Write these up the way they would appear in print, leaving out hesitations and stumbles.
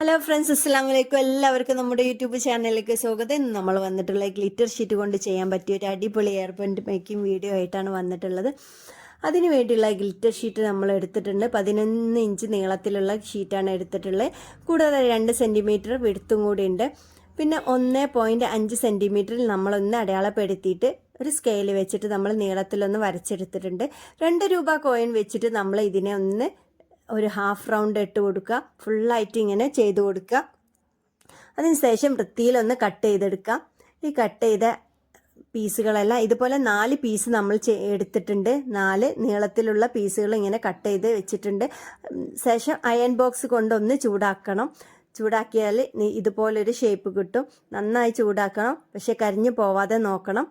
Hello friends, അസ്സലാമു അലൈക്കും. എല്ലാവർക്കും നമ്മുടെ യൂട്യൂബ് ചാനലിലേക്ക് സ്വാഗതം. ഇന്ന് നമ്മൾ വന്നിട്ടുള്ള ഗ്ലിറ്റർ ഷീറ്റ് കൊണ്ട് ചെയ്യാൻ പറ്റിയ ഒരു അടിപൊളി എയർ പെയിൻറ് മേക്കിംഗ് വീഡിയോ ആയിട്ടാണ് വന്നിട്ടുള്ളത്. അതിന് വേണ്ടിയുള്ള ഗ്ലിറ്റർ ഷീറ്റ് നമ്മൾ എടുത്തിട്ടുണ്ട്. 11 ഇഞ്ച് നീളത്തിലുള്ള ഷീറ്റാണ് എടുത്തിട്ടുള്ളത്. കൂടാതെ 2 സെൻറ്റിമീറ്റർ വിടുത്തും കൂടി ഉണ്ട്. പിന്നെ 1.5 സെൻറ്റിമീറ്ററിൽ നമ്മളൊന്ന് അടയാളപ്പെടുത്തിയിട്ട് ഒരു സ്കെയിൽ വെച്ചിട്ട് നമ്മൾ നീളത്തിലൊന്ന് വരച്ചെടുത്തിട്ടുണ്ട്. 2 രൂപ കോയിൻ വെച്ചിട്ട് നമ്മൾ ഇതിനെ ഒന്ന് ഒരു ഹാഫ് റൗണ്ട് ഇട്ട് കൊടുക്കുക. ഫുള്ളായിട്ട് ഇങ്ങനെ ചെയ്ത് കൊടുക്കുക. അതിനുശേഷം വൃത്തിയിലൊന്ന് കട്ട് ചെയ്തെടുക്കുക. ഈ കട്ട് ചെയ്ത പീസുകളെല്ലാം ഇതുപോലെ 4 പീസ് നമ്മൾ എടുത്തിട്ടുണ്ട്. 4 നീളത്തിലുള്ള പീസുകൾ ഇങ്ങനെ കട്ട് ചെയ്ത് വെച്ചിട്ടുണ്ട്. ശേഷം അയൺ ബോക്സ് കൊണ്ടൊന്ന് ചൂടാക്കണം. ചൂടാക്കിയാൽ ഇതുപോലൊരു ഷേപ്പ് കിട്ടും. നന്നായി ചൂടാക്കണം, പക്ഷെ കരിഞ്ഞു പോവാതെ നോക്കണം.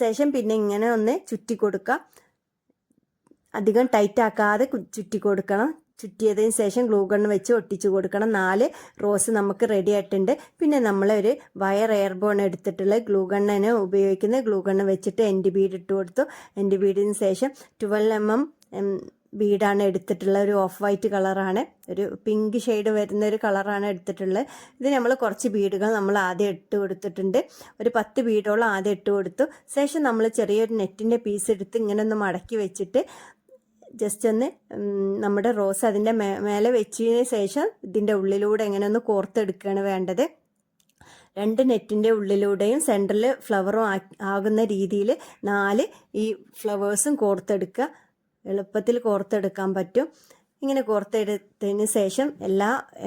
ശേഷം പിന്നെ ഇങ്ങനെ ഒന്ന് ചുറ്റി കൊടുക്കുക. അധികം ടൈറ്റ് ആക്കാതെ ചുറ്റി കൊടുക്കണം. ചുറ്റിയതിന് ശേഷം ഗ്ലൂ ഗണ്ണ് വെച്ച് ഒട്ടിച്ചു കൊടുക്കണം. 4 റോസ് നമുക്ക് റെഡി ആയിട്ടുണ്ട്. പിന്നെ നമ്മളൊരു വയർ എയർബോൺ എടുത്തിട്ടുള്ള ഗ്ലൂ ഗണ്ണിനെ ഉപയോഗിക്കുന്ന ഗ്ലൂ ഗണ്ണ് വെച്ചിട്ട് എൻഡ് ബീഡ് ഇട്ട് കൊടുത്തു. എൻഡ് ബീഡിന് ശേഷം 12 mm ബീഡാണ് എടുത്തിട്ടുള്ള ഒരു ഓഫ് വൈറ്റ് കളറാണ്, ഒരു പിങ്ക് ഷെയ്ഡ് വരുന്ന ഒരു കളറാണ് എടുത്തിട്ടുള്ളത്. ഇത് നമ്മൾ കുറച്ച് ബീഡുകൾ നമ്മൾ ആദ്യം ഇട്ട് കൊടുത്തിട്ടുണ്ട്. ഒരു 10 ബീഡോളം ആദ്യം ഇട്ട് കൊടുത്തു. ശേഷം നമ്മൾ ചെറിയൊരു നെറ്റിൻ്റെ പീസ് എടുത്ത് ഇങ്ങനെ ഒന്ന് മടക്കി വെച്ചിട്ട് ജസ്റ്റ് ഒന്ന് നമ്മുടെ റോസ് അതിൻ്റെ മേലെ വെച്ചതിന് ശേഷം ഇതിൻ്റെ ഉള്ളിലൂടെ എങ്ങനെ ഒന്ന് കോർത്തെടുക്കുകയാണ് വേണ്ടത്. 2 നെറ്റിൻ്റെ ഉള്ളിലൂടെയും സെൻറ്ററിൽ ഫ്ലവറും ആകുന്ന രീതിയിൽ 4 ഈ ഫ്ലവേഴ്സും കോർത്തെടുക്കുക. എളുപ്പത്തിൽ കോർത്തെടുക്കാൻ പറ്റും. ഇങ്ങനെ കോർത്തെടുത്തതിന് ശേഷം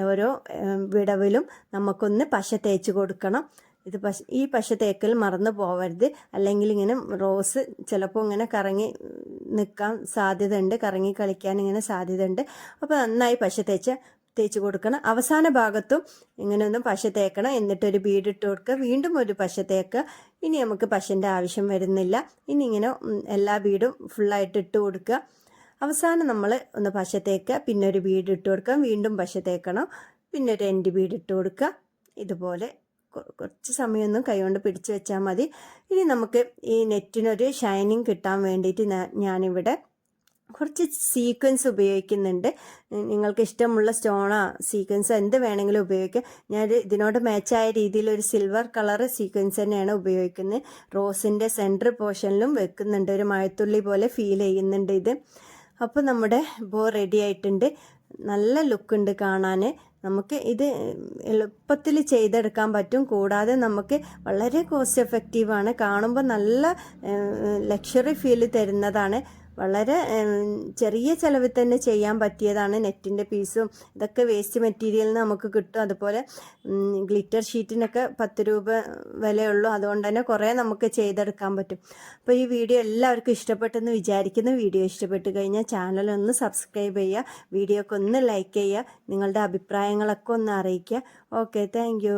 ഓരോ വിടവിലും നമുക്കൊന്ന് പശ തേച്ച് കൊടുക്കണം. ഈ പശ തേക്കൽ മറന്നു പോവരുത്, അല്ലെങ്കിൽ ഇങ്ങനെ റോസ് ചിലപ്പോൾ ഇങ്ങനെ കറങ്ങി നിൽക്കാൻ സാധ്യതയുണ്ട്, കറങ്ങി കളിക്കാൻ ഇങ്ങനെ സാധ്യതയുണ്ട്. അപ്പോൾ നന്നായി പശ തേച്ച് കൊടുക്കണം. അവസാന ഭാഗത്തും ഇങ്ങനെ ഒന്ന് പശ തേക്കണം. എന്നിട്ടൊരു ബീഡ് ഇട്ട് കൊടുക്കുക. വീണ്ടും ഒരു പശ തേക്കുക. ഇനി നമുക്ക് പശൻ്റെ ആവശ്യം വരുന്നില്ല. ഇനി ഇങ്ങനെ എല്ലാ ബീഡും ഫുള്ളായിട്ട് ഇട്ട് കൊടുക്കുക. അവസാനം നമ്മൾ ഒന്ന് പശ തേക്കുക, പിന്നെ ഒരു ബീഡ് ഇട്ട് കൊടുക്കുക, വീണ്ടും പശ തേക്കണം, പിന്നെ ഒരു എൻഡ് ബീഡ് ഇട്ട് കൊടുക്കുക. ഇതുപോലെ കുറച്ച് സമയമൊന്നും കൈകൊണ്ട് പിടിച്ചു വെച്ചാൽ മതി. ഇനി നമുക്ക് ഈ നെറ്റിനൊരു ഷൈനിങ് കിട്ടാൻ വേണ്ടിയിട്ട് ഞാനിവിടെ കുറച്ച് സീക്വൻസ് ഉപയോഗിക്കുന്നുണ്ട്. നിങ്ങൾക്ക് ഇഷ്ടമുള്ള സ്റ്റോണോ സീക്വൻസോ എന്ത് വേണമെങ്കിലും ഉപയോഗിക്കാം. ഞാൻ ഇതിനോട് മാച്ചായ രീതിയിൽ ഒരു സിൽവർ കളർ സീക്വൻസ് തന്നെയാണ് ഉപയോഗിക്കുന്നത്. റോസിൻ്റെ സെൻറ്റർ പോർഷനിലും വെക്കുന്നുണ്ട്. ഒരു മഴത്തുള്ളി പോലെ ഫീൽ ചെയ്യുന്നുണ്ട് ഇത്. അപ്പോൾ നമ്മുടെ ബോ റെഡി ആയിട്ടുണ്ട്. നല്ല ലുക്കുണ്ട് കാണാൻ. നമുക്ക് ഇത് എളുപ്പത്തിൽ ചെയ്തെടുക്കാൻ പറ്റും. കൂടാതെ നമുക്ക് വളരെ കോസ്റ്റ് എഫക്റ്റീവാണ്. കാണുമ്പോൾ നല്ല ലക്ഷറി ഫീൽ തരുന്നതാണ്. വളരെ ചെറിയ ചിലവിൽ തന്നെ ചെയ്യാൻ പറ്റിയതാണ്. നെറ്റിൻ്റെ പീസും ഇതൊക്കെ വേസ്റ്റ് മെറ്റീരിയലിൽ നിന്ന് നമുക്ക് കിട്ടും. അതുപോലെ ഗ്ലിറ്റർ ഷീറ്റിനൊക്കെ 10 രൂപ വിലയുള്ളൂ. അതുകൊണ്ട് തന്നെ കുറേ നമുക്ക് ചെയ്തെടുക്കാൻ പറ്റും. അപ്പോൾ ഈ വീഡിയോ എല്ലാവർക്കും ഇഷ്ടപ്പെട്ടെന്ന് വിചാരിക്കുന്നു. വീഡിയോ ഇഷ്ടപ്പെട്ട് കഴിഞ്ഞാൽ ചാനലൊന്ന് സബ്സ്ക്രൈബ് ചെയ്യുക, വീഡിയോക്ക് ഒന്ന് ലൈക്ക് ചെയ്യുക, നിങ്ങളുടെ അഭിപ്രായങ്ങളൊക്കെ ഒന്ന് അറിയിക്കുക. Okay, thank